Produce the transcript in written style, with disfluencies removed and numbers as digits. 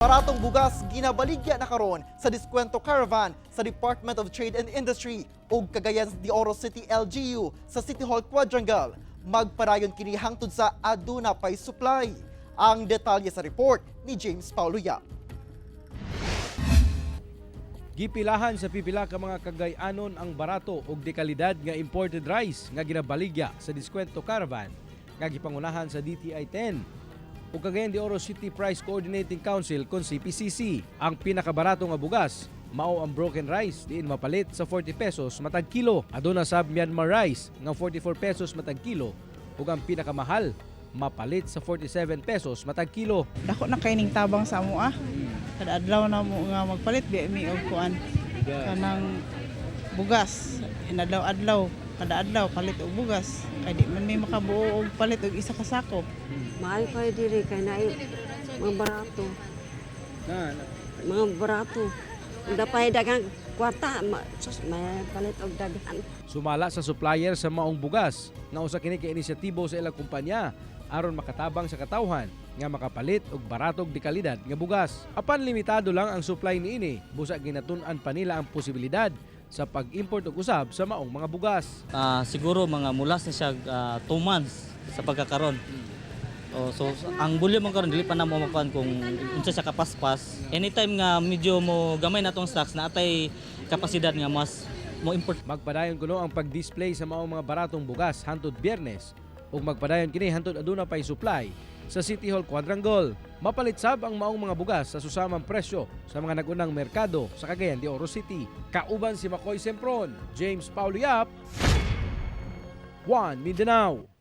Baratong bugas ginabaligya na karon sa Diskwento Caravan sa Department of Trade and Industry ug Cagayan de Oro City LGU sa City Hall Quadrangle. Magpadayon kini hangtod sa aduna pay supply. Ang detalye sa report ni James Paulo Yap. Gipilahan sa pipila ka mga Cagayanon ang barato ug dekalidad nga imported rice nga ginabaligya sa Diskwento Caravan nga gipangunahan sa DTI 10 ug Cagayan de Oro City Price Coordinating Council kon CPCC. Ang pinakabarato nga bugas mao ang broken rice diin mapalit sa 40 pesos matag kilo. Aduna sab Myanmar rice nga 44 pesos matag kilo ug ang pinakamahal mapalit sa 47 pesos matag kilo. Dako na kaining tabang sa amo Kada adlaw na mo nga magpalit biya mi og kuan kanang bugas. Inadlaw-adlaw, kada adlaw palit og bugas. Kay di man may makabuo og palit og isa ka sako. Mahal pa diri kay naay mga barato. Mga barato. Unda pa dagang kwarta, may palit og daghan. Sumala sa supplier sa maong bugas nga usa kini ka inisyatibo sa ilang kumpanya aron makatabang sa katawhan nga makapalit og baratog dekalidad nga bugas. Apan limitado lang ang supply niini, busa ginatun-an pa nila ang posibilidad sa pag-import og usab sa maong mga bugas. Siguro mga mula sa siya 2 months sa pagkakaron. So ang volume mo karon dili pa na mo makuan kung unsa siya kapaspas. Anytime nga medyo mo gamay natong stocks na atay kapasidad nga mas mo import. Magpadayon kuno ang pag-display sa maong mga baratong bugas hangtod Biyernes ug magpadayon kini hangtod aduna pay supply sa City Hall Quadrangle. Mapalit sab ang maong mga bugas sa susamang presyo sa mga nagunang merkado sa Cagayan de Oro City. Kauban si Makoy Sempron, James Paulo Yap, One Mindanao.